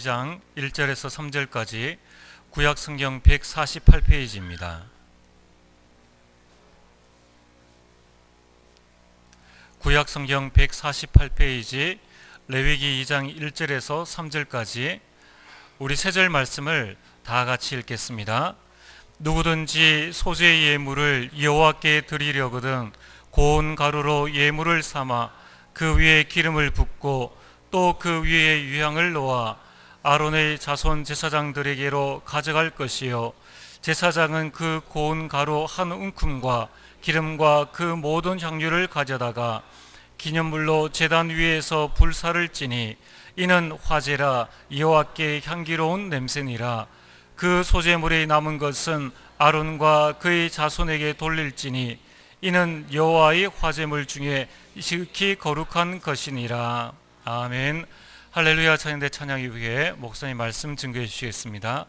2장 1절에서 3절까지 구약 성경 148페이지입니다. 구약 성경 148페이지 레위기 2장 1절에서 3절까지 우리 세 절 말씀을 다 같이 읽겠습니다. 누구든지 소재의 예물을 여호와께 드리려거든 고운 가루로 예물을 삼아 그 위에 기름을 붓고 또 그 위에 유향을 놓아 아론의 자손 제사장들에게로 가져갈 것이요, 제사장은 그 고운 가루 한 움큼과 기름과 그 모든 향유를 가져다가 기념물로 제단 위에서 불사를 찌니 이는 화제라 여호와께 향기로운 냄새니라. 그 소재물이 남은 것은 아론과 그의 자손에게 돌릴지니 이는 여호와의 화제물 중에 지극히 거룩한 것이니라. 아멘. 할렐루야. 찬양대 찬양 이후에 목사님 말씀 증거해 주시겠습니다.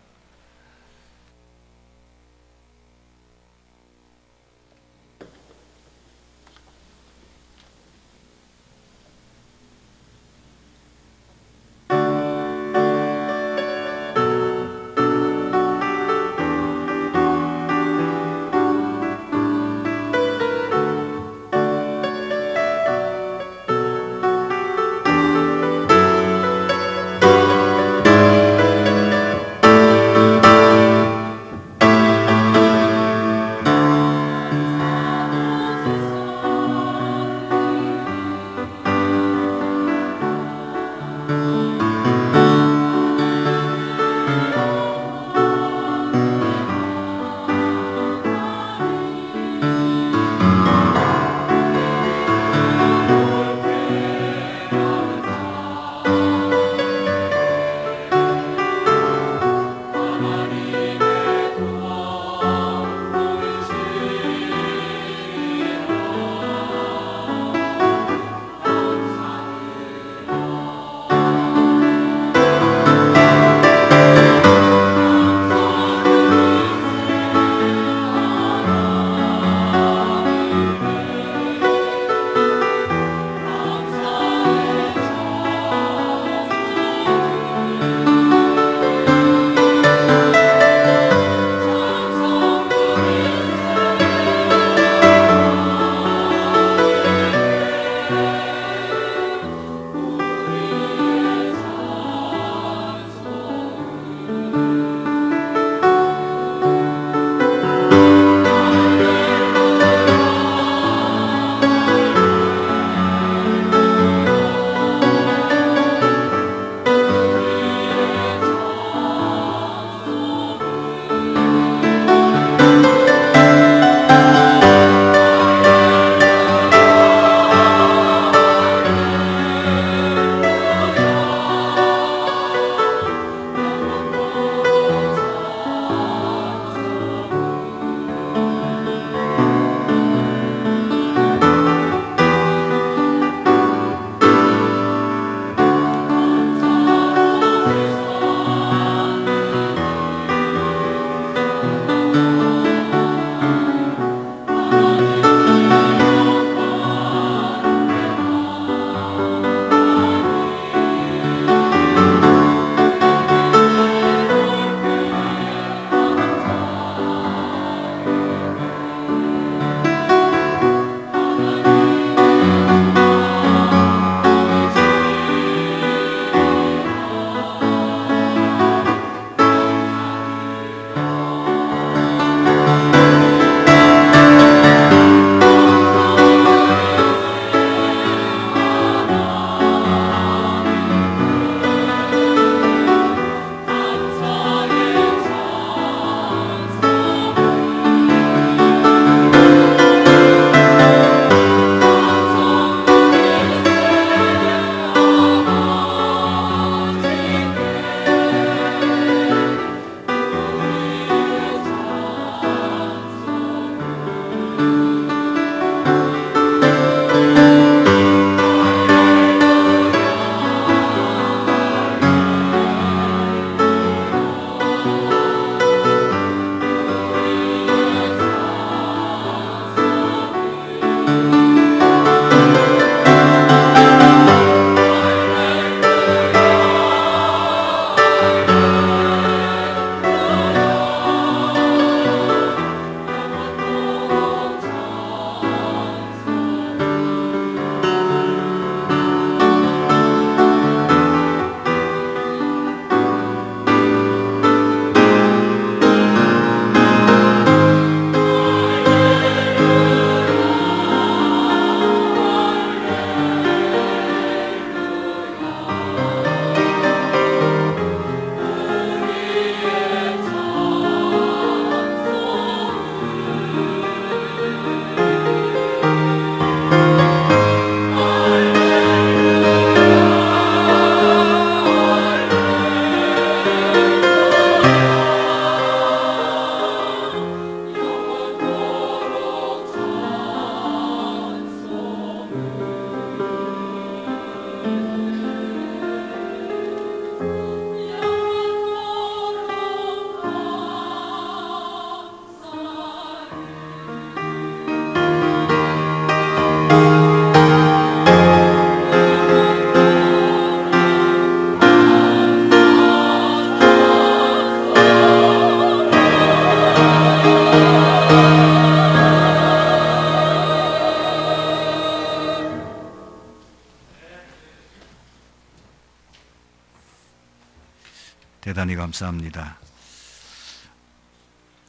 대단히 감사합니다.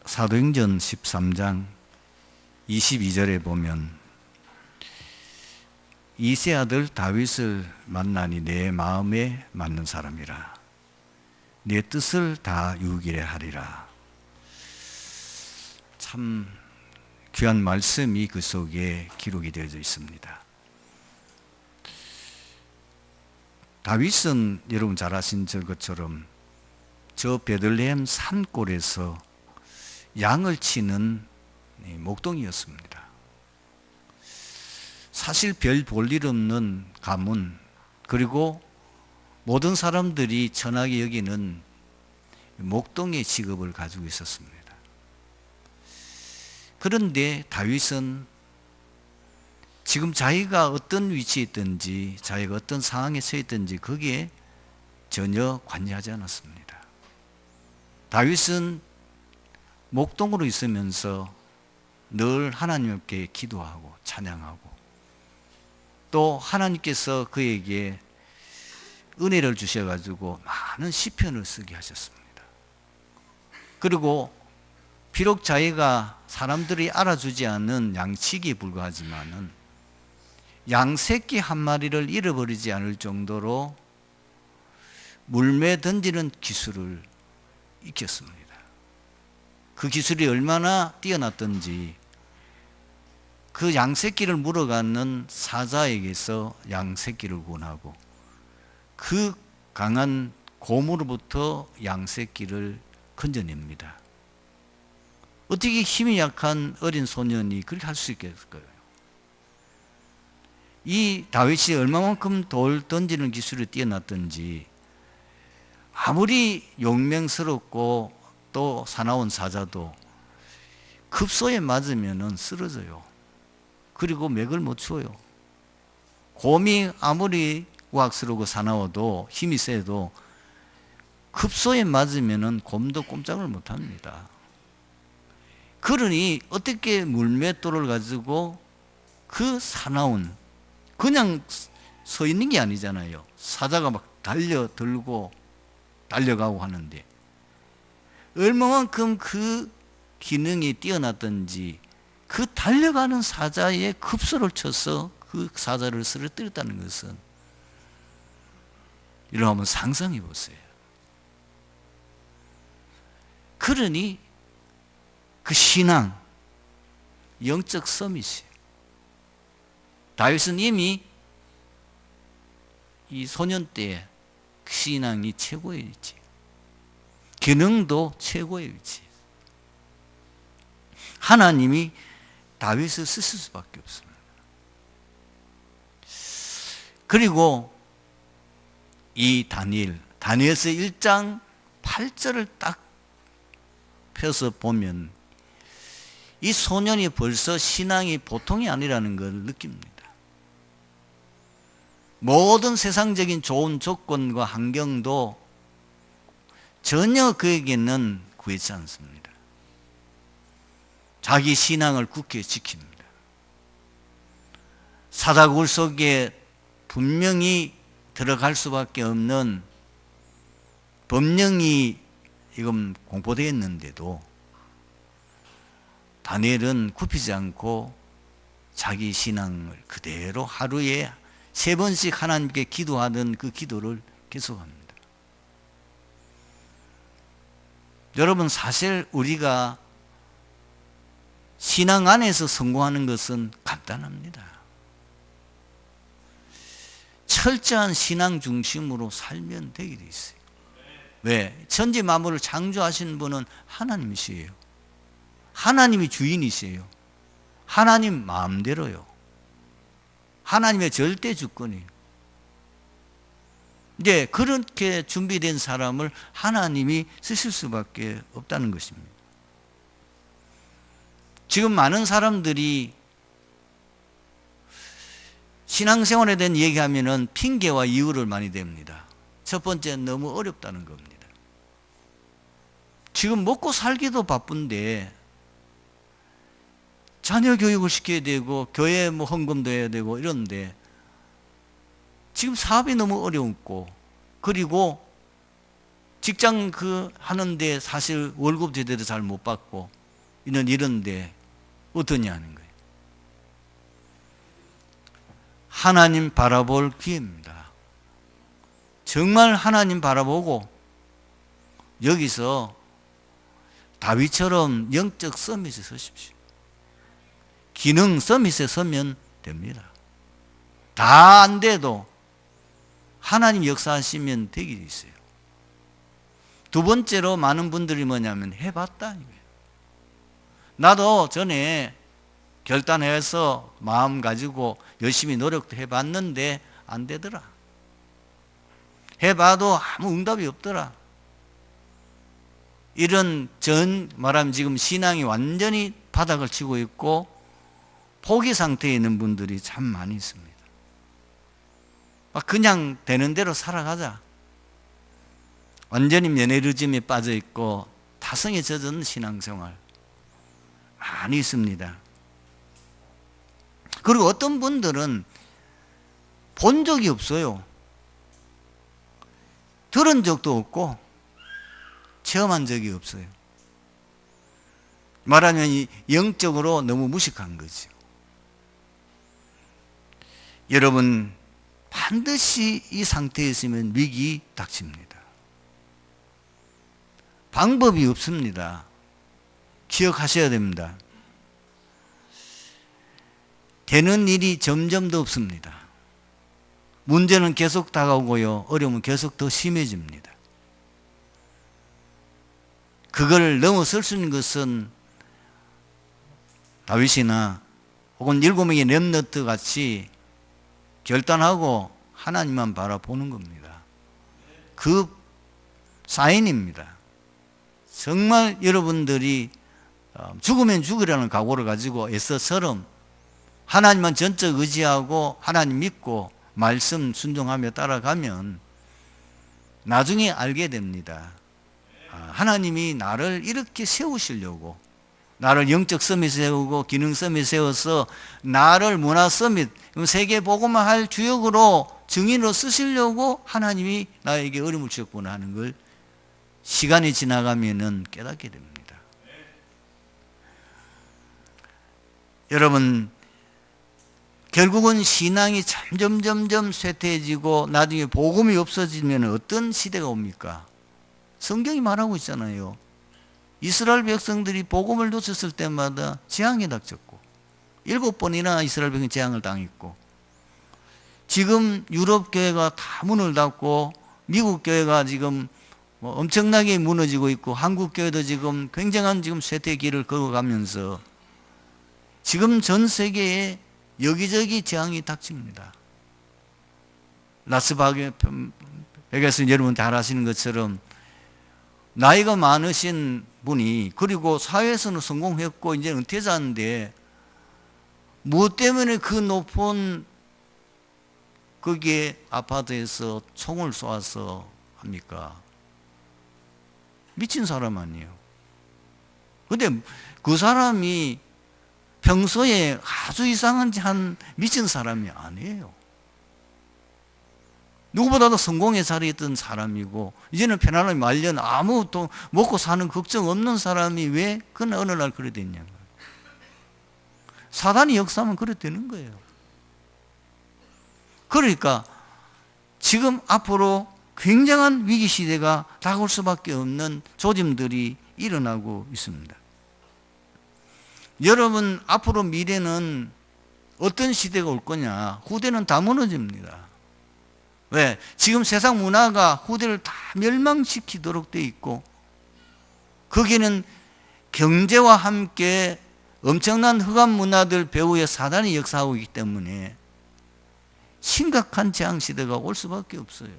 사도행전 13장 22절에 보면 이세 아들 다윗을 만나니 내 마음에 맞는 사람이라 내 뜻을 다 이루게 하리라. 참 귀한 말씀이 그 속에 기록이 되어져 있습니다. 다윗은 여러분 잘 아신 것처럼 저 베들레헴 산골에서 양을 치는 목동이었습니다. 사실 별 볼 일 없는 가문, 그리고 모든 사람들이 천하게 여기는 목동의 직업을 가지고 있었습니다. 그런데 다윗은 지금 자기가 어떤 위치에 있든지 자기가 어떤 상황에 서 있든지 거기에 전혀 관여하지 않았습니다. 다윗은 목동으로 있으면서 늘 하나님께 기도하고 찬양하고 또 하나님께서 그에게 은혜를 주셔가지고 많은 시편을 쓰게 하셨습니다. 그리고 비록 자기가 사람들이 알아주지 않는 양치기에 불과하지만은 양새끼 한 마리를 잃어버리지 않을 정도로 물매 던지는 기술을 익혔습니다. 그 기술이 얼마나 뛰어났던지 그 양새끼를 물어가는 사자에게서 양새끼를 구원하고 그 강한 곰으로부터 양새끼를 건져냅니다. 어떻게 힘이 약한 어린 소년이 그렇게 할 수 있겠을까요? 이 다윗이 얼마만큼 돌 던지는 기술이 뛰어났던지 아무리 용맹스럽고 또 사나운 사자도 급소에 맞으면 쓰러져요. 그리고 맥을 못 추어요. 곰이 아무리 우악스러우고 사나워도 힘이 세도 급소에 맞으면 곰도 꼼짝을 못 합니다. 그러니 어떻게 물맷돌을 가지고 그 사나운, 그냥 서 있는 게 아니잖아요. 사자가 막 달려들고 달려가고 하는데 얼마만큼 그 기능이 뛰어났던지 그 달려가는 사자의 급소를 쳐서 그 사자를 쓰러뜨렸다는 것은 이런 한번 상상해 보세요. 그러니 그 신앙, 영적 서밋이 다윗은 이미 이 소년 때에 그 신앙이 최고의 위치, 기능도 최고의 위치. 하나님이 다윗을 쓰실 수밖에 없습니다. 그리고 이 다니엘서 1장 8절을 딱 펴서 보면 이 소년이 벌써 신앙이 보통이 아니라는 걸 느낍니다. 모든 세상적인 좋은 조건과 환경도 전혀 그에게는 구했지 않습니다. 자기 신앙을 굳게 지킵니다. 사자굴 속에 분명히 들어갈 수밖에 없는 법령이 이건 공포되어 있는데도 다니엘은 굽히지 않고 자기 신앙을 그대로 하루에 3번씩 하나님께 기도하는 그 기도를 계속합니다. 여러분, 사실 우리가 신앙 안에서 성공하는 것은 간단합니다. 철저한 신앙 중심으로 살면 되게 돼 있어요. 왜? 천지 만물을 창조하신 분은 하나님이시에요. 하나님이 주인이세요. 하나님 마음대로요. 하나님의 절대 주권이에요. 이제 그렇게 준비된 사람을 하나님이 쓰실 수밖에 없다는 것입니다. 지금 많은 사람들이 신앙생활에 대한 얘기하면은 핑계와 이유를 많이 댑니다. 첫 번째는 너무 어렵다는 겁니다. 지금 먹고 살기도 바쁜데 자녀 교육을 시켜야 되고 교회 뭐 헌금도 해야 되고 이런데 지금 사업이 너무 어렵고 그리고 직장 하는데 사실 월급 제대로 잘 못 받고 이런데 어떠냐 하는 거예요. 하나님 바라볼 기회입니다. 정말 하나님 바라보고 여기서 다윗처럼 영적 서밋에 서십시오. 기능 서밋에 서면 됩니다. 다 안 돼도 하나님 역사하시면 되게 돼 있어요. 두 번째로 많은 분들이 뭐냐면 해봤다. 나도 전에 결단해서 마음 가지고 열심히 노력도 해봤는데 안 되더라. 해봐도 아무 응답이 없더라. 이런 말하면 지금 신앙이 완전히 바닥을 치고 있고 포기 상태에 있는 분들이 참 많이 있습니다. 그냥 되는 대로 살아가자. 완전히 면회르즘에 빠져 있고 타성에 젖은 신앙생활 많이 있습니다. 그리고 어떤 분들은 본 적이 없어요. 들은 적도 없고 체험한 적이 없어요. 말하면 영적으로 너무 무식한 거죠. 여러분 반드시 이 상태에 있으면 위기 닥칩니다. 방법이 없습니다. 기억하셔야 됩니다. 되는 일이 점점 더 없습니다. 문제는 계속 다가오고요. 어려움은 계속 더 심해집니다. 그걸 넘어설 수 있는 것은 다윗이나 혹은 7명의 렘넌트 같이 결단하고 하나님만 바라보는 겁니다. 그 사인입니다. 정말 여러분들이 죽으면 죽으라는 각오를 가지고 애써처럼 하나님만 전적 의지하고 하나님 믿고 말씀 순종하며 따라가면 나중에 알게 됩니다. 하나님이 나를 이렇게 세우시려고, 나를 영적 서밋에 세우고 기능 서밋에 세워서 나를 문화 서밋, 세계 복음화 할 주역으로 증인으로 쓰시려고 하나님이 나에게 어려움을 주셨구나 하는 걸 시간이 지나가면은 깨닫게 됩니다. 여러분, 결국은 신앙이 점점 쇠퇴해지고 나중에 복음이 없어지면 어떤 시대가 옵니까? 성경이 말하고 있잖아요. 이스라엘 백성들이 복음을 놓쳤을 때마다 재앙이 닥쳤고 7번이나 이스라엘 백성이 재앙을 당했고 지금 유럽 교회가 다 문을 닫고 미국 교회가 지금 엄청나게 무너지고 있고 한국 교회도 지금 굉장한 지금 쇠퇴의 길을 걸어가면서 지금 전 세계에 여기저기 재앙이 닥칩니다. 라스베가스 여러분 잘 아시는 것처럼 나이가 많으신 분이 그리고 사회에서는 성공했고 이제 은퇴자인데 무엇 때문에 그 높은 거기에 아파트에서 총을 쏘아서 합니까? 미친 사람 아니에요. 근데 그 사람이 평소에 아주 이상한 한 미친 사람이 아니에요. 누구보다도 성공의 자리에 있던 사람이고 이제는 편안하게 말년 아무 또 먹고 사는 걱정 없는 사람이 왜 그날 어느 날 그래 됐냐고. 사단이 역사하면 그래 되는 거예요. 그러니까 지금 앞으로 굉장한 위기 시대가 다가올 수밖에 없는 조짐들이 일어나고 있습니다. 여러분 앞으로 미래는 어떤 시대가 올 거냐? 후대는 다 무너집니다. 왜? 지금 세상 문화가 후대를 다 멸망시키도록 돼 있고 거기는 경제와 함께 엄청난 흑암 문화들 배후에 사단이 역사하고 있기 때문에 심각한 재앙 시대가 올 수밖에 없어요.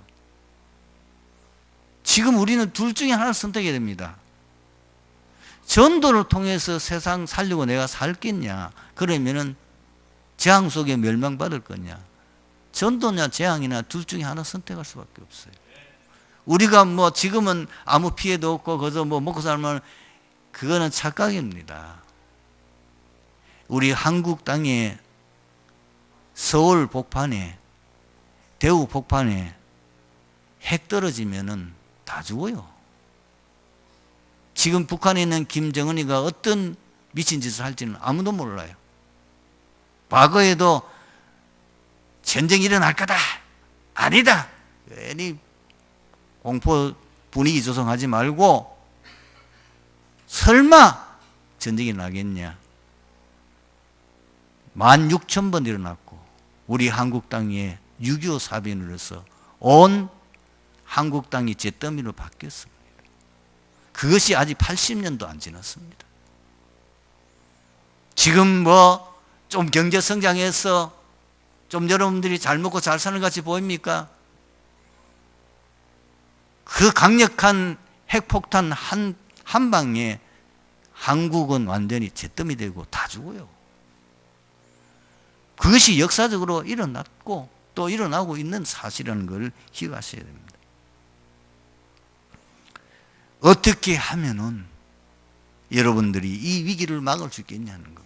지금 우리는 둘 중에 하나를 선택해야 됩니다. 전도를 통해서 세상 살려고 내가 살겠냐? 그러면은 재앙 속에 멸망받을 거냐? 전도냐 재앙이나 둘 중에 하나 선택할 수밖에 없어요. 우리가 지금은 아무 피해도 없고 그저 먹고 살면 그거는 착각입니다. 우리 한국 땅에 서울 복판에 대구 복판에 핵 떨어지면은 다 죽어요. 지금 북한에 있는 김정은이가 어떤 미친 짓을 할지는 아무도 몰라요. 과거에도 전쟁이 일어날 거다. 아니다. 괜히 공포 분위기 조성하지 말고 설마 전쟁이 나겠냐. 16,000번 일어났고 우리 한국 땅에 6.25 사변으로서 온 한국 땅이 잿더미로 바뀌었습니다. 그것이 아직 80년도 안 지났습니다. 지금 뭐 좀 경제 성장해서 좀 여러분들이 잘 먹고 잘 사는 것 같이 보입니까? 그 강력한 핵폭탄 한 방에 한국은 완전히 잿더미 되고 다 죽어요. 그것이 역사적으로 일어났고 또 일어나고 있는 사실이라는 걸 기억하셔야 됩니다. 어떻게 하면은 여러분들이 이 위기를 막을 수 있겠냐는 겁니다.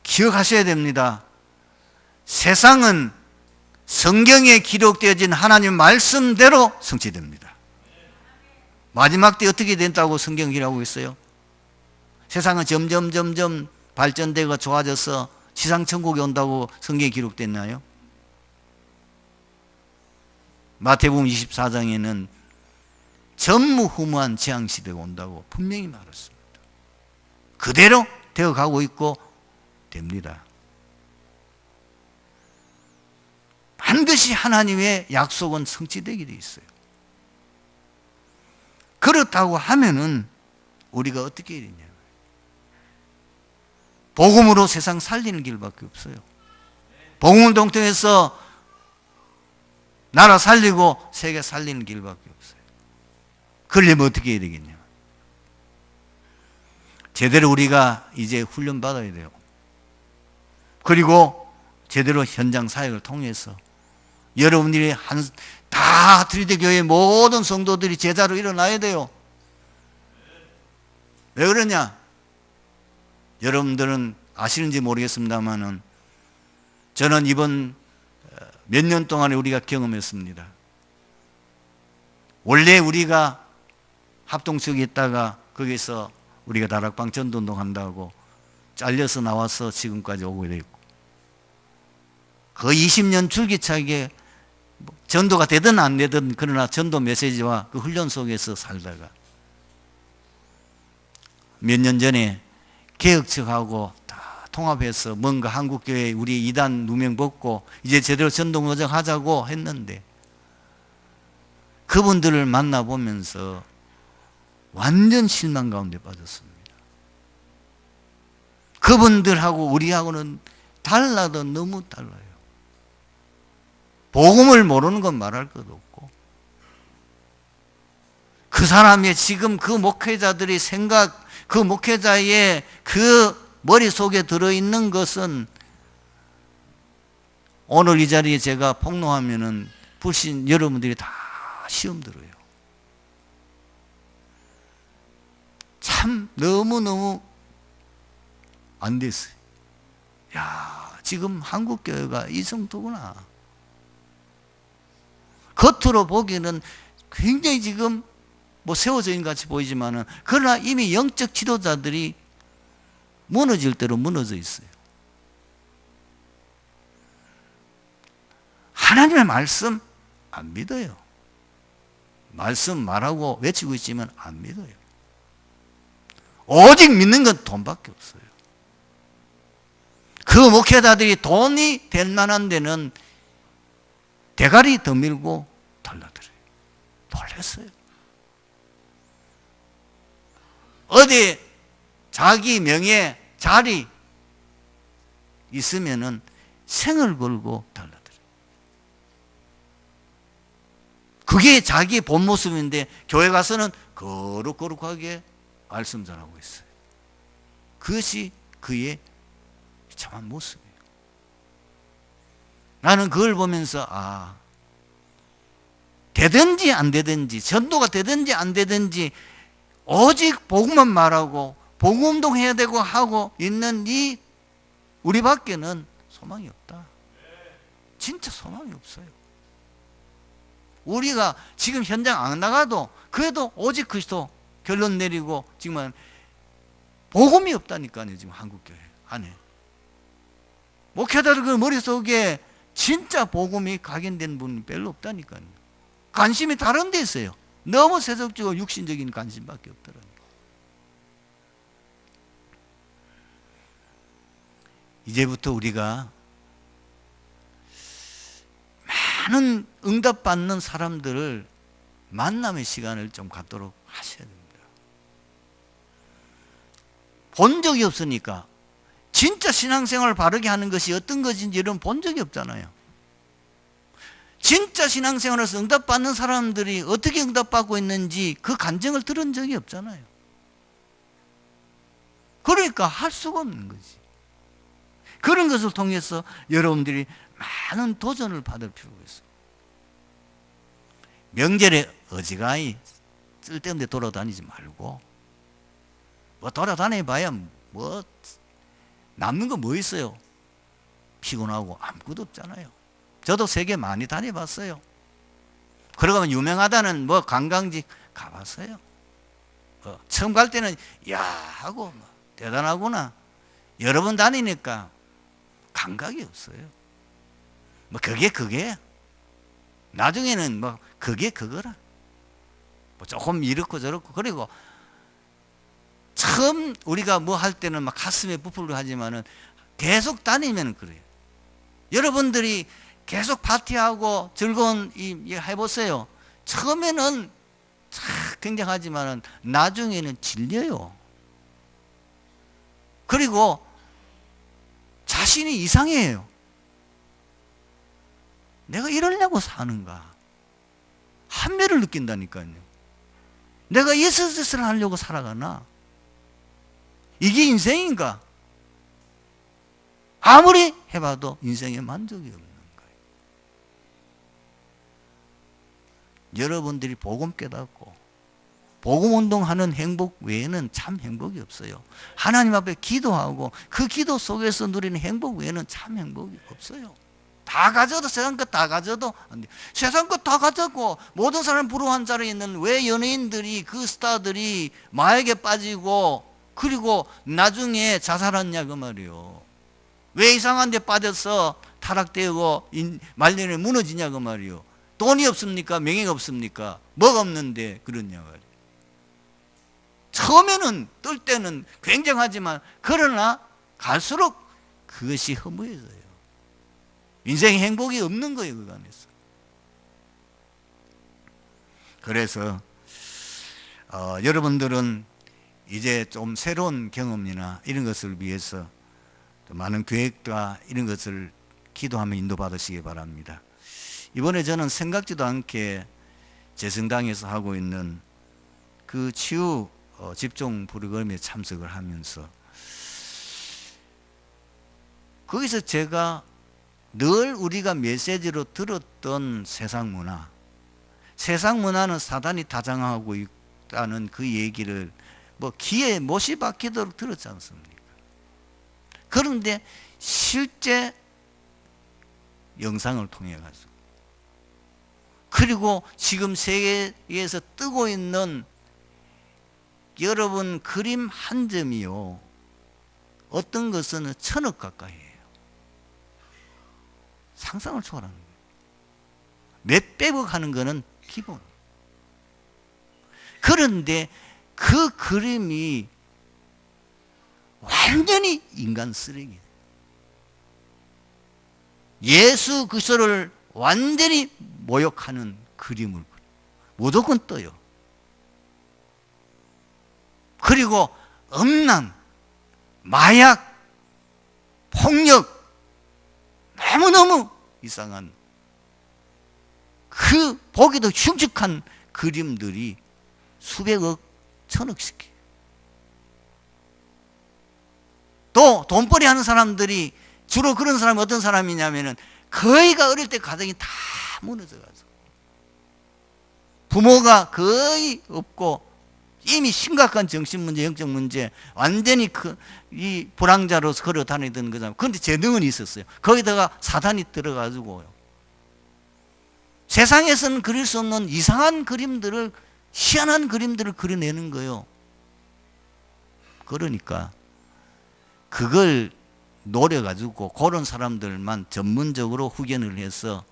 기억하셔야 됩니다. 세상은 성경에 기록되어진 하나님 말씀대로 성취됩니다. 마지막 때 어떻게 된다고 성경이 기록하고 있어요? 세상은 점점 발전되고 좋아져서 지상천국에 온다고 성경에 기록됐나요? 마태복음 24장에는 전무후무한 재앙시대가 온다고 분명히 말했습니다. 그대로 되어가고 있고 됩니다. 반드시 하나님의 약속은 성취되게 되어 있어요. 그렇다고 하면은 우리가 어떻게 해야 되냐? 복음으로 세상 살리는 길밖에 없어요. 복음을 통해서 나라 살리고 세계 살리는 길밖에 없어요. 그러려면 어떻게 해야 되겠냐? 제대로 우리가 이제 훈련 받아야 돼요. 그리고 제대로 현장 사역을 통해서 여러분들이 다 트리데교회 모든 성도들이 제자로 일어나야 돼요. 왜 그러냐? 여러분들은 아시는지 모르겠습니다만은 저는 이번 몇 년 동안에 우리가 경험했습니다. 원래 우리가 합동석에 있다가 거기서 우리가 다락방 전도운동 한다고 잘려서 나와서 지금까지 오게 됐고 거의 20년 줄기차게 전도가 되든 안 되든 그러나 전도 메시지와 그 훈련 속에서 살다가 몇 년 전에 개혁 측하고 다 통합해서 뭔가 한국교회 우리 이단 누명 벗고 이제 제대로 전도운동 하자고 했는데 그분들을 만나보면서 완전 실망 가운데 빠졌습니다. 그분들하고 우리하고는 달라도 너무 달라요. 복음을 모르는 건 말할 것도 없고 그 사람의 지금 그 목회자들의 생각, 그 목회자의 그 머릿속에 들어있는 것은 오늘 이 자리에 제가 폭로하면은 불신 여러분들이 다 시험 들어요. 참 너무너무 안 됐어요. 야, 지금 한국교회가 이 정도구나. 겉으로 보기에는 굉장히 지금 뭐 세워져 있는 것 같이 보이지만은 그러나 이미 영적 지도자들이 무너질 대로 무너져 있어요. 하나님의 말씀 안 믿어요. 말씀 말하고 외치고 있지만 안 믿어요. 오직 믿는 건 돈밖에 없어요. 그 목회자들이 돈이 될 만한 데는 대가리 더 밀고 달라들어요. 놀랐어요. 어디 자기 명예, 자리 있으면은 생을 걸고 달라들어요. 그게 자기 본 모습인데 교회 가서는 거룩거룩하게 말씀 전하고 있어요. 그것이 그의 참한 모습이에요. 나는 그걸 보면서 되든지 안 되든지 전도가 되든지 안 되든지 오직 복음만 말하고 복음운동 해야 되고 하고 있는 이 우리밖에는 소망이 없다. 진짜 소망이 없어요. 우리가 지금 현장 안 나가도 그래도 오직 그리스도 결론 내리고 지금은 복음이 없다니까요. 지금 한국교회 안에 목회자들 그 머릿속에 진짜 복음이 각인된 분이 별로 없다니까요. 관심이 다른 데 있어요. 너무 세속적이고 육신적인 관심밖에 없더라고요. 이제부터 우리가 많은 응답받는 사람들을 만남의 시간을 좀 갖도록 하셔야 됩니다. 본 적이 없으니까 진짜 신앙생활을 바르게 하는 것이 어떤 것인지 여러분 본 적이 없잖아요. 진짜 신앙생활에서 응답받는 사람들이 어떻게 응답받고 있는지 그 간증을 들은 적이 없잖아요. 그러니까 할 수가 없는 거지. 그런 것을 통해서 여러분들이 많은 도전을 받을 필요가 있어요. 명절에 어지간히 쓸데없는 데 돌아다니지 말고, 뭐 돌아다녀봐야 뭐 남는 거 뭐 있어요? 피곤하고 아무것도 없잖아요. 저도 세계 많이 다녀봤어요. 그러고 유명하다는 뭐 관광지 가봤어요. 처음 갈 때는 야 하고 대단하구나. 여러 번 다니니까 감각이 없어요. 뭐 그게 나중에는 뭐 그게 그거라. 뭐 조금 이렇고 저렇고. 그리고 처음 우리가 뭐 할 때는 막 가슴에 부풀고 하지만은 계속 다니면 그래요. 여러분들이 계속 파티하고 즐거운 해보세요. 처음에는 굉장하지만은 나중에는 질려요. 그리고 자신이 이상해요. 내가 이러려고 사는가? 한매를 느낀다니까요. 내가 이 짓을 하려고 살아가나? 이게 인생인가? 아무리 해봐도 인생에 만족이 없는 거예요. 여러분들이 복음 깨닫고 복음 운동하는 행복 외에는 참 행복이 없어요. 하나님 앞에 기도하고 그 기도 속에서 누리는 행복 외에는 참 행복이 없어요. 다 가져도 세상 것 다 가져도 안 돼. 세상 것 다 가졌고 모든 사람 부러워한 자리에 있는 왜 연예인들이 그 스타들이 마약에 빠지고 그리고 나중에 자살했냐 그 말이요. 왜 이상한 데 빠져서 타락되고 말년에 무너지냐 그 말이요. 돈이 없습니까? 명예가 없습니까? 뭐가 없는데 그러냐 말이요. 처음에는 뜰 때는 굉장하지만 그러나 갈수록 그것이 허무해져요. 인생에 행복이 없는 거예요, 그 안에서. 그래서 여러분들은 이제 좀 새로운 경험이나 이런 것을 위해서 많은 계획과 이런 것을 기도하며 인도받으시기 바랍니다. 이번에 저는 생각지도 않게 제 성당에서 하고 있는 그 치유 집중 프로그램에 참석을 하면서 거기서 제가 늘 우리가 메시지로 들었던 세상 문화는 사단이 다장하고 있다는 그 못이 뭐 귀에 못이 박히도록 들었지 않습니까? 그런데 실제 영상을 통해 가지고 그리고 지금 세계에서 뜨고 있는 여러분 그림 한 점이요 어떤 것은 1000억 가까이에요. 상상을 초월하는 거예요. 몇백억 하는 거는 기본. 그런데 그 그림이 완전히 인간 쓰레기예요. 예수 그리스도를 완전히 모욕하는 그림을 무조건 떠요. 그리고 음란, 마약, 폭력, 너무너무 이상한 그 보기도 흉측한 그림들이 수백억, 1000억씩. 또 돈벌이 하는 사람들이 주로 그런 사람이 어떤 사람이냐면은 거의가 어릴 때 가정이 다 무너져가지고 부모가 거의 없고 이미 심각한 정신문제, 영적 문제, 완전히 이 불황자로서 걸어 다니던 거잖아요. 그런데 재능은 있었어요. 거기다가 사단이 들어가지고요. 세상에서는 그릴 수 없는 이상한 그림들을, 희한한 그림들을 그려내는 거예요. 그러니까 그걸 노려가지고 그런 사람들만 전문적으로 후견을 해서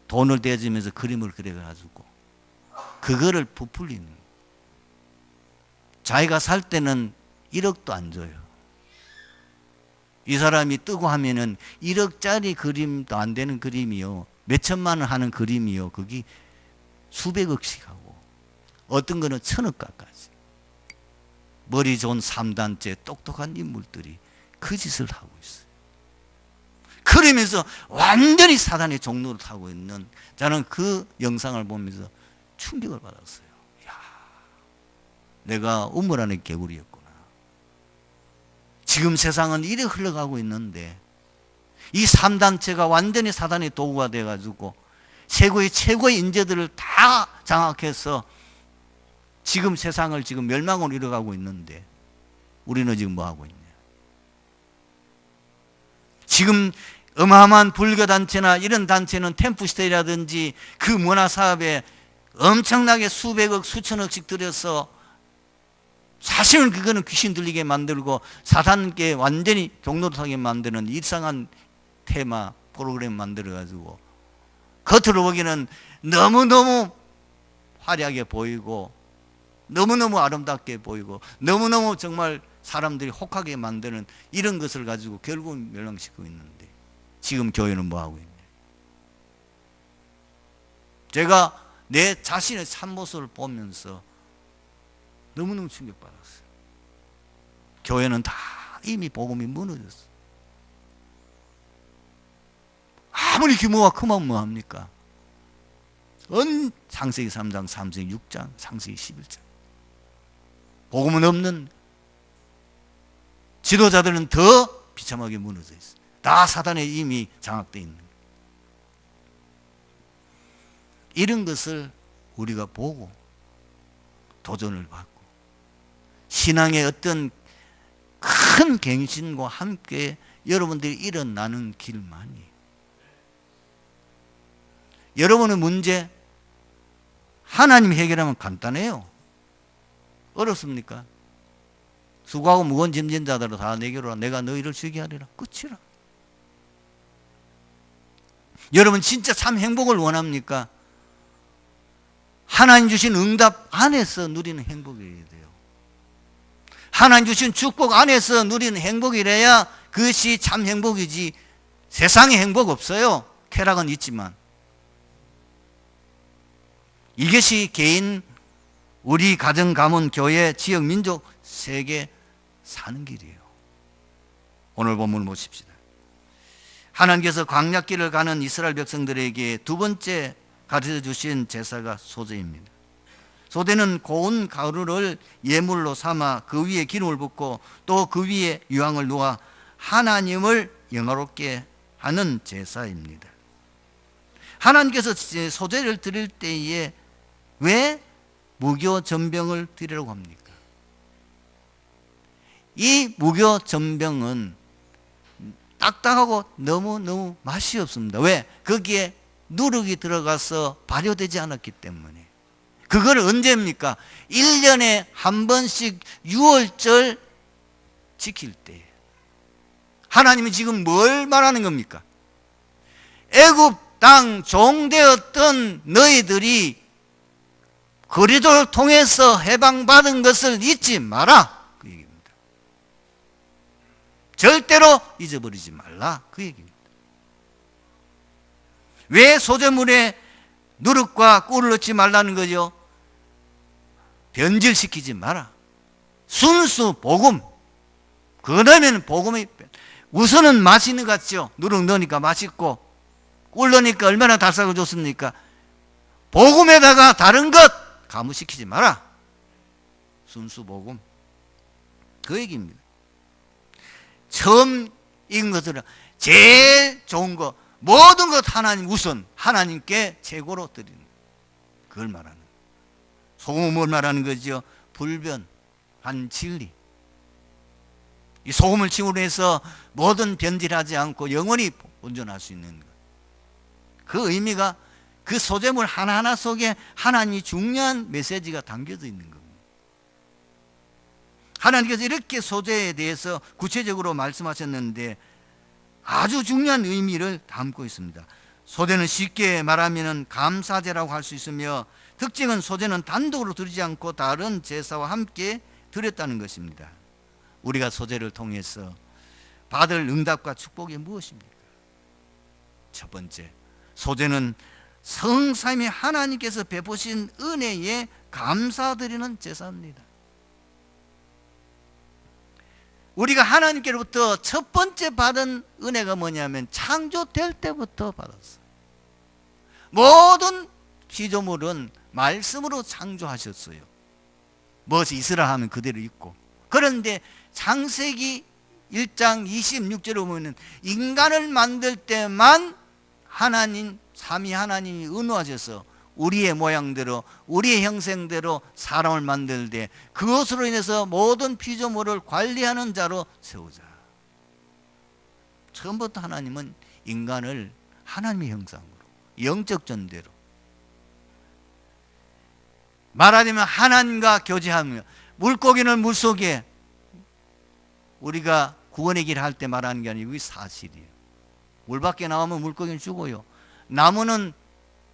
돈을 대주면서 그림을 그려가지고 그거를 부풀리는 거예요. 자기가 살 때는 1억도 안 줘요. 이 사람이 뜨고 하면은 1억짜리 그림도 안 되는 그림이요, 몇 천만 원 하는 그림이요, 거기 수백억씩 하고 어떤 거는 1000억까지. 머리 좋은 3단체 똑똑한 인물들이 그 짓을 하고 있어요. 그러면서 완전히 사단의 종로를 타고 있는, 저는 그 영상을 보면서 충격을 받았어요. 야, 내가 우물 안의 개구리였구나. 지금 세상은 이래 흘러가고 있는데 이 3단체가 완전히 사단의 도구가 돼가지고 세계의 최고의 인재들을 다 장악해서 지금 세상을 지금 멸망으로 이뤄가고 있는데 우리는 지금 뭐 하고 있냐? 지금 어마어마한 불교단체나 이런 단체는 템플스테이라든지 그 문화사업에 엄청나게 수백억 수천억씩 들여서 사실은 그거는 귀신 들리게 만들고 사단께 완전히 종로타게 만드는 이상한 테마 프로그램 만들어가지고 겉으로 보기에는 너무너무 화려하게 보이고 너무너무 아름답게 보이고 너무너무 정말 사람들이 혹하게 만드는 이런 것을 가지고 결국은 멸망시키고 있는데 지금 교회는 뭐하고 있냐? 제가 내 자신의 참모습을 보면서 너무너무 충격받았어요. 교회는 다 이미 복음이 무너졌어요. 아무리 규모가 크면 뭐합니까? 창세기 3장, 창세기 6장, 창세기 11장. 복음은 없는 지도자들은 더 비참하게 무너져 있어요. 다 사단에 이미 장악되어 있는 거예요. 이런 것을 우리가 보고 도전을 받고 신앙의 어떤 큰 갱신과 함께 여러분들이 일어나는 길만이, 여러분의 문제 하나님이 해결하면 간단해요. 어렵습니까? 수고하고 무거운 짐진 자들아 다 내게로 오라. 내가 너희를 쉬게 하리라. 끝이라. 여러분 진짜 참 행복을 원합니까? 하나님 주신 응답 안에서 누리는 행복이어야 돼요. 하나님 주신 축복 안에서 누리는 행복이래야 그것이 참 행복이지. 세상에 행복 없어요. 쾌락은 있지만. 이것이 개인, 우리 가정, 가문, 교회, 지역, 민족, 세계 사는 길이에요. 오늘 본문을 보십시다. 하나님께서 광야길을 가는 이스라엘 백성들에게 두 번째 가르쳐 주신 제사가 소제입니다. 소제는 고운 가루를 예물로 삼아 그 위에 기름을 붓고 또 그 위에 유황을 놓아 하나님을 영화롭게 하는 제사입니다. 하나님께서 소제를 드릴 때에 왜 무교 전병을 드리라고 합니까? 이 무교 전병은 딱딱하고 너무너무 맛이 없습니다. 왜? 거기에 누룩이 들어가서 발효되지 않았기 때문에. 그걸 언제입니까? 1년에 한 번씩 6월절 지킬 때. 하나님이 지금 뭘 말하는 겁니까? 애굽 땅 종되었던 너희들이 그리스도를 통해서 해방받은 것을 잊지 마라. 그 얘기입니다. 절대로 잊어버리지 말라. 그 얘기입니다. 왜 소제물에 누룩과 꿀을 넣지 말라는 거죠? 변질시키지 마라. 순수 복음. 그거 넣으면 복음이 우선은 맛있는 것 같죠? 누룩 넣으니까 맛있고 꿀 넣으니까 얼마나 달싹하고 좋습니까? 복음에다가 다른 것 가무시키지 마라. 순수 복음. 그 얘기입니다. 처음 읽은 것들은 제일 좋은 거, 모든 것 하나님 우선, 하나님께 최고로 드리는 것. 그걸 말하는 거예요. 소금은 뭘 말하는 거죠? 불변한 진리. 이 소금을 칭으로 해서 모든 변질하지 않고 영원히 온전할 수 있는 것. 그 의미가 그 소재물 하나하나 속에 하나님이 중요한 메시지가 담겨져 있는 겁니다. 하나님께서 이렇게 소재에 대해서 구체적으로 말씀하셨는데 아주 중요한 의미를 담고 있습니다. 소재는 쉽게 말하면 감사제라고 할 수 있으며, 특징은 소재는 단독으로 드리지 않고 다른 제사와 함께 드렸다는 것입니다. 우리가 소재를 통해서 받을 응답과 축복이 무엇입니까? 첫 번째, 소재는 성삼위 하나님께서 베푸신 은혜에 감사드리는 제사입니다. 우리가 하나님께로부터 첫 번째 받은 은혜가 뭐냐면 창조될 때부터 받았어요. 모든 피조물은 말씀으로 창조하셨어요. 무엇이 있으라 하면 그대로 있고. 그런데 창세기 1장 26절에 보면 인간을 만들 때만 하나님, 삼위 하나님이 은호하셔서 우리의 모양대로, 우리의 형상대로 사람을 만들되 그것으로 인해서 모든 피조물을 관리하는 자로 세우자. 처음부터 하나님은 인간을 하나님의 형상으로, 영적 전대로, 말하자면 하나님과 교제하며, 물고기는 물속에, 우리가 구원의 길 할 때 말하는 게 아니고 이게 사실이에요. 물 밖에 나오면 물고기는 죽어요. 나무는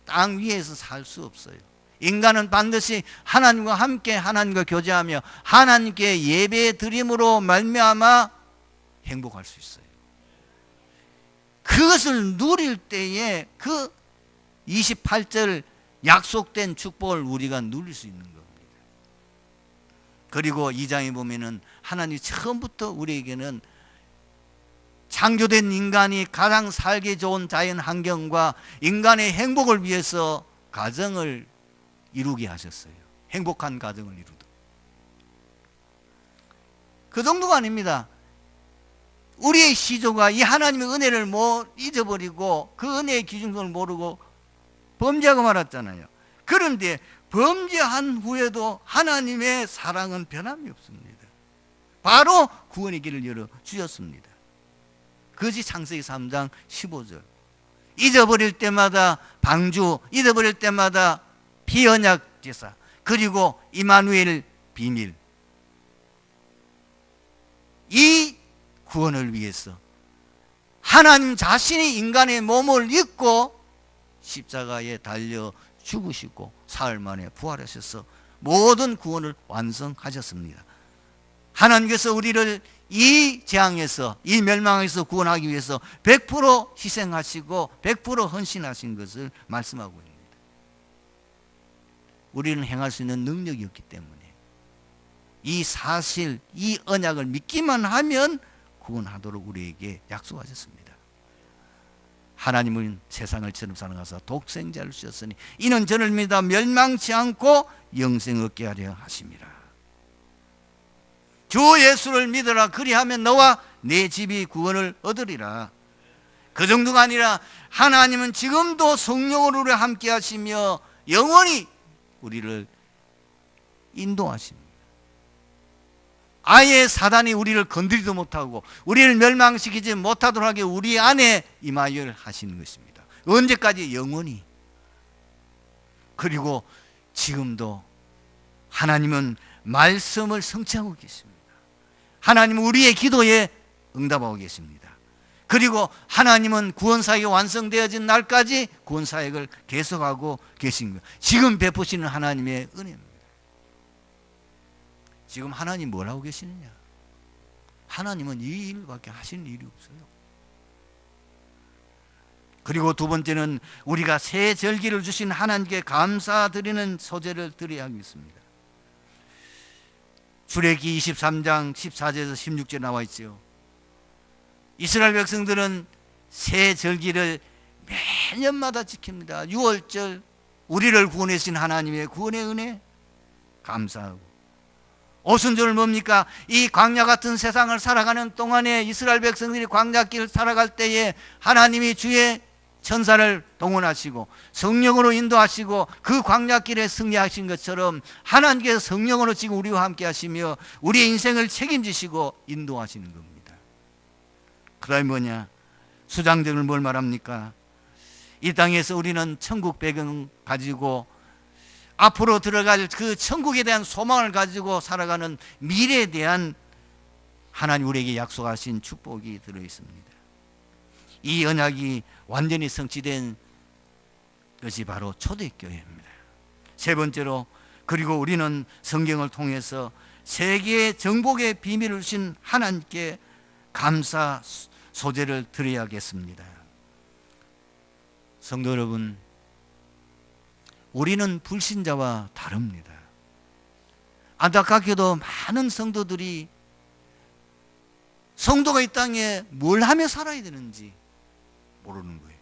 땅 위에서 살 수 없어요. 인간은 반드시 하나님과 함께 하나님과 교제하며 하나님께 예배 드림으로 말미암아 행복할 수 있어요. 그것을 누릴 때에 그 28절 약속된 축복을 우리가 누릴 수 있는 겁니다. 그리고 2장에 보면은 하나님이 처음부터 우리에게는 창조된 인간이 가장 살기 좋은 자연 환경과 인간의 행복을 위해서 가정을 이루게 하셨어요. 행복한 가정을 이루도록. 그 정도가 아닙니다. 우리의 시조가 이 하나님의 은혜를 잊어버리고 그 은혜의 기준을 모르고 범죄하고 말았잖아요. 그런데 범죄한 후에도 하나님의 사랑은 변함이 없습니다. 바로 구원의 길을 열어주셨습니다. 그것이 창세기 3장 15절. 잊어버릴 때마다 방주, 잊어버릴 때마다 피언약 제사, 그리고 이마누엘 비밀. 이 구원을 위해서 하나님 자신이 인간의 몸을 입고 십자가에 달려 죽으시고 사흘 만에 부활하셔서 모든 구원을 완성하셨습니다. 하나님께서 우리를 이 재앙에서, 이 멸망에서 구원하기 위해서 100% 희생하시고 100% 헌신하신 것을 말씀하고 있습니다. 우리는 행할 수 있는 능력이 없기 때문에 이 사실, 이 언약을 믿기만 하면 구원하도록 우리에게 약속하셨습니다. 하나님은 세상을 처럼 사랑하사 독생자를 주셨으니 이는 저를 믿어 멸망치 않고 영생 얻게 하려 하심이라. 주 예수를 믿어라. 그리하면 너와 내 집이 구원을 얻으리라. 그 정도가 아니라 하나님은 지금도 성령으로 우리와 함께 하시며 영원히 우리를 인도하십니다. 아예 사단이 우리를 건드리도 못하고 우리를 멸망시키지 못하도록 하게 우리 안에 임하여 하시는 것입니다. 언제까지? 영원히. 그리고 지금도 하나님은 말씀을 성취하고 계십니다. 하나님은 우리의 기도에 응답하고 계십니다. 그리고 하나님은 구원사역이 완성되어진 날까지 구원사역을 계속하고 계신 거예요. 지금 베푸시는 하나님의 은혜입니다. 지금 하나님 뭘 하고 계시느냐? 하나님은 이 일밖에 하시는 일이 없어요. 그리고 두 번째는 우리가 새 절기를 주신 하나님께 감사드리는 소재를 드려야 하겠습니다. 출애굽기 23장 14절에서 16절에 나와 있죠. 이스라엘 백성들은 새 절기를 매년마다 지킵니다. 6월절 우리를 구원해 주신 하나님의 구원의 은혜 감사하고, 오순절은 뭡니까? 이 광야 같은 세상을 살아가는 동안에 이스라엘 백성들이 광야길을 살아갈 때에 하나님이 주의 천사를 동원하시고 성령으로 인도하시고 그 광야길에 승리하신 것처럼 하나님께서 성령으로 지금 우리와 함께 하시며 우리의 인생을 책임지시고 인도하시는 겁니다. 그 다음에 뭐냐? 수장절은 뭘 말합니까? 이 땅에서 우리는 천국 배경 가지고 앞으로 들어갈 그 천국에 대한 소망을 가지고 살아가는 미래에 대한 하나님 우리에게 약속하신 축복이 들어있습니다. 이 언약이 완전히 성취된 것이 바로 초대교회입니다. 세 번째로, 그리고 우리는 성경을 통해서 세계의 정복의 비밀을 주신 하나님께 감사 소재를 드려야겠습니다. 성도 여러분, 우리는 불신자와 다릅니다. 안타깝게도 많은 성도들이 성도가 이 땅에 뭘 하며 살아야 되는지 모르는 거예요.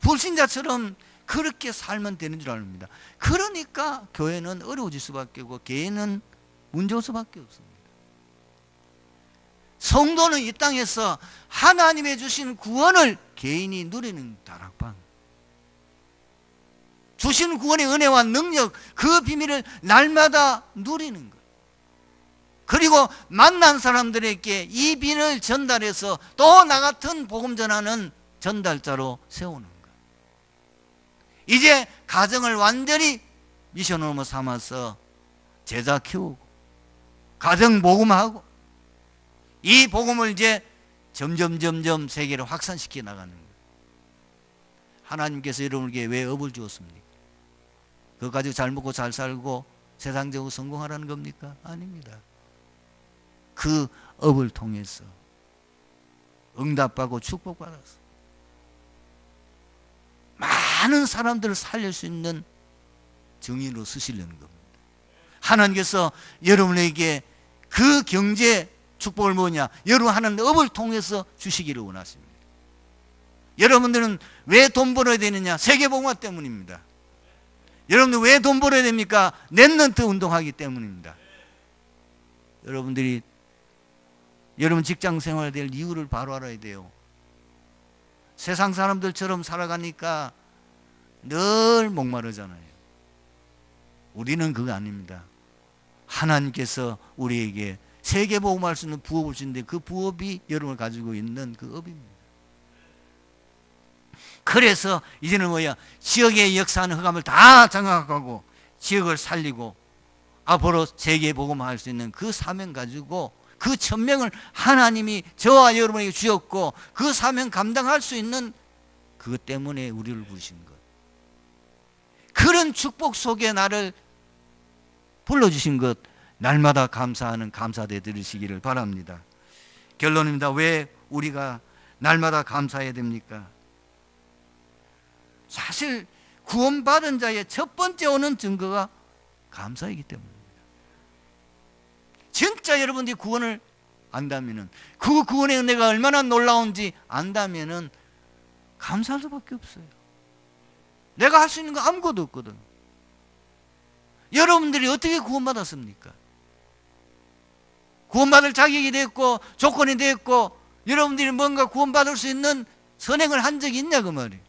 불신자처럼 그렇게 살면 되는 줄 압니다. 그러니까 교회는 어려워질 수밖에 없고 교회는 문제 올 수밖에 없습니다. 성도는 이 땅에서 하나님의 주신 구원을 개인이 누리는 다락방, 주신 구원의 은혜와 능력, 그 비밀을 날마다 누리는 것, 그리고 만난 사람들에게 이 비밀을 전달해서 또 나 같은 복음 전하는 전달자로 세우는 것. 이제 가정을 완전히 미션으로 삼아서 제자 키우고 가정 복음하고 이 복음을 이제 점점 세계로 확산시켜 나가는 거예요. 하나님께서 여러분에게 왜 업을 주었습니까? 그거 가지고 잘 먹고 잘 살고 세상적으로 성공하라는 겁니까? 아닙니다. 그 업을 통해서 응답받고 축복받아서 많은 사람들을 살릴 수 있는 증인으로 쓰시려는 겁니다. 하나님께서 여러분에게 그 경제 축복을 뭐냐? 여러분 하는 업을 통해서 주시기를 원하십니다. 여러분들은 왜 돈 벌어야 되느냐? 세계복음화 때문입니다. 여러분들 왜 돈 벌어야 됩니까? 랩런트 운동하기 때문입니다. 여러분들이 여러분 직장 생활에 될 이유를 바로 알아야 돼요. 세상 사람들처럼 살아가니까 늘 목마르잖아요. 우리는 그거 아닙니다. 하나님께서 우리에게 세계복음할 수 있는 부업을 주는데 그 부업이 여러분을 가지고 있는 그 업입니다. 그래서 이제는 뭐야? 지역의 역사하는 흑암을 다 장악하고 지역을 살리고 앞으로 세계복음할 수 있는 그 사명 가지고 그 천명을 하나님이 저와 여러분에게 주셨고 그 사명 감당할 수 있는 그것 때문에 우리를 부르신 것. 그런 축복 속에 나를 불러주신 것 날마다 감사하는 감사대 들으시기를 바랍니다. 결론입니다. 왜 우리가 날마다 감사해야 됩니까? 사실 구원받은 자의 첫 번째 오는 증거가 감사이기 때문입니다. 진짜 여러분들이 구원을 안다면은, 그 구원의 은혜가 얼마나 놀라운지 안다면은 감사할 수밖에 없어요. 내가 할 수 있는 거 아무것도 없거든. 여러분들이 어떻게 구원받았습니까? 구원받을 자격이 됐고 조건이 됐고 여러분들이 뭔가 구원받을 수 있는 선행을 한 적이 있냐 그 말이에요.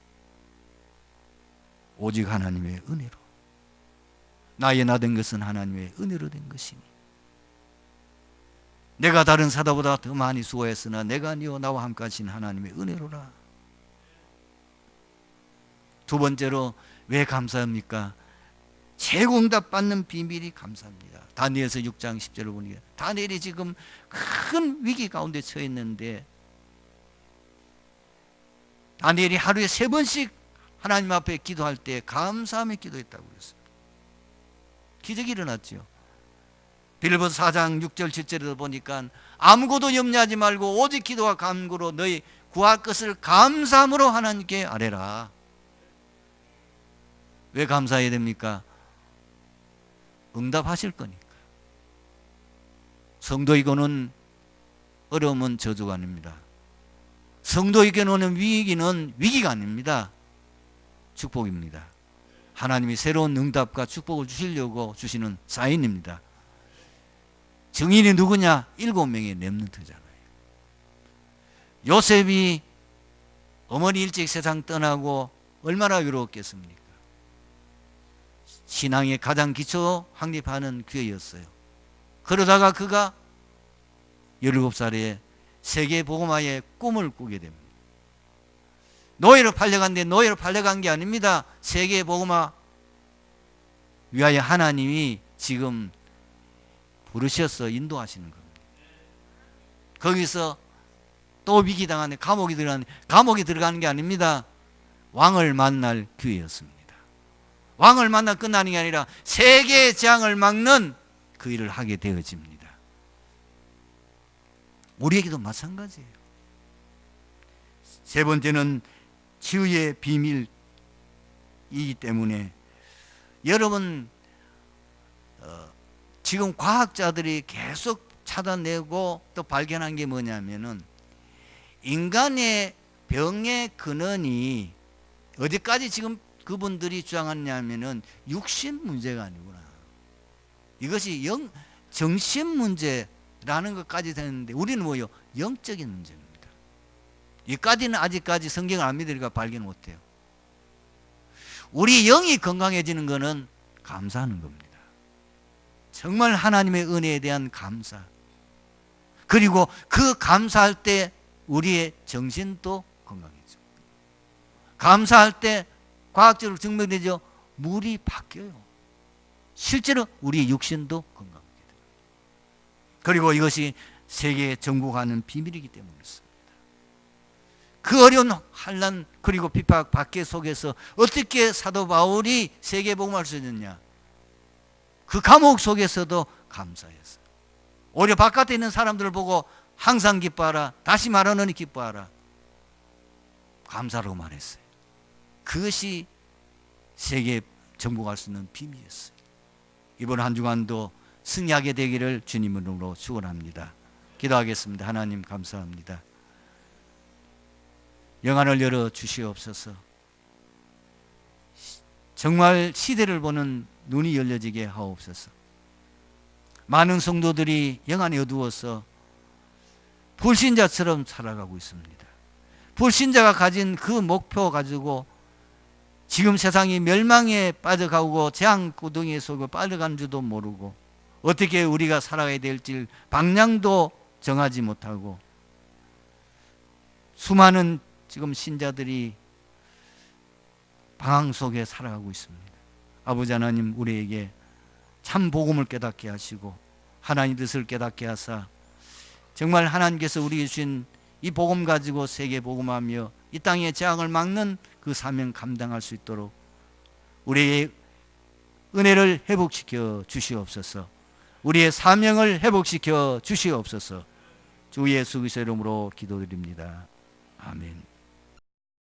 오직 하나님의 은혜로. 나의 나 된 것은 하나님의 은혜로 된 것이니 내가 다른 사도보다 더 많이 수고했으나 내가 아니요 나와 함께 하신 하나님의 은혜로라. 두 번째로 왜 감사합니까? 재응답 받는 비밀이 감사합니다. 다니엘서 6장 10절을 보니까 다니엘이 지금 큰 위기 가운데 처해 있는데 다니엘이 하루에 3번씩 하나님 앞에 기도할 때 감사하며 기도했다고 그랬습니다. 기적이 일어났죠. 빌립보서 4장 6절 7절에도 보니까 아무것도 염려하지 말고 오직 기도와 간구로 너희 구할 것을 감사함으로 하나님께 아뢰라. 왜 감사해야 됩니까? 응답하실 거니까. 성도에게는 어려움은 저주가 아닙니다. 성도에게는 오는 위기는 위기가 아닙니다. 축복입니다. 하나님이 새로운 응답과 축복을 주시려고 주시는 사인입니다. 증인이 누구냐? 7명의 렘넌트잖아요. 요셉이 어머니 일찍 세상 떠나고 얼마나 외로웠겠습니까? 신앙의 가장 기초 확립하는 기회였어요. 그러다가 그가 17살에 세계 복음화의 꿈을 꾸게 됩니다. 노예로 팔려간데 노예로 팔려간 게 아닙니다. 세계 복음화 위하여 하나님이 지금 부르셔서 인도하시는 겁니다. 거기서 또 위기당하네, 감옥이 들어가는 게 아닙니다. 왕을 만날 기회였습니다. 왕을 만나 끝나는 게 아니라 세계의 재앙을 막는 그 일을 하게 되어집니다. 우리에게도 마찬가지예요. 세 번째는 치유의 비밀이기 때문에 여러분 지금 과학자들이 계속 찾아내고 또 발견한 게 뭐냐면은 인간의 병의 근원이 어디까지 지금 그분들이 주장하냐면은 육신 문제가 아니구나. 이것이 정신 문제라는 것까지 되는데 우리는 뭐요? 영적인 문제입니다. 이까지는 아직까지 성경을 안 믿으니까 발견 못해요. 우리 영이 건강해지는 것은 감사하는 겁니다. 정말 하나님의 은혜에 대한 감사. 그리고 그 감사할 때 우리의 정신도 건강해져. 감사할 때 과학적으로 증명되죠. 물이 바뀌어요. 실제로 우리의 육신도 건강하게 됩니다. 그리고 이것이 세계에 정복하는 비밀이기 때문에 그렇습니다. 그 어려운 환난 그리고 핍박 박해 속에서 어떻게 사도 바울이 세계 복음할 수 있느냐? 그 감옥 속에서도 감사했어요. 오히려 바깥에 있는 사람들을 보고 항상 기뻐하라. 다시 말하노니 기뻐하라. 감사라고 말했어요. 그것이 세계에 정복할 수 있는 비밀이었어요. 이번 한 주간도 승리하게 되기를 주님으로 축원합니다. 기도하겠습니다. 하나님 감사합니다. 영안을 열어 주시옵소서. 정말 시대를 보는 눈이 열려지게 하옵소서. 많은 성도들이 영안이 어두워서 불신자처럼 살아가고 있습니다. 불신자가 가진 그 목표 가지고 지금 세상이 멸망에 빠져가고 재앙구덩이에 속에 빠져간 줄도 모르고 어떻게 우리가 살아가야 될지 방향도 정하지 못하고 수많은 지금 신자들이 방황 속에 살아가고 있습니다. 아버지 하나님, 우리에게 참 복음을 깨닫게 하시고 하나님 뜻을 깨닫게 하사 정말 하나님께서 우리에게 주신 이 복음 가지고 세계 복음하며 이 땅의 재앙을 막는 그 사명 감당할 수 있도록 우리의 은혜를 회복시켜 주시옵소서. 우리의 사명을 회복시켜 주시옵소서. 주 예수 그리스도의 이름으로 기도드립니다. 아멘.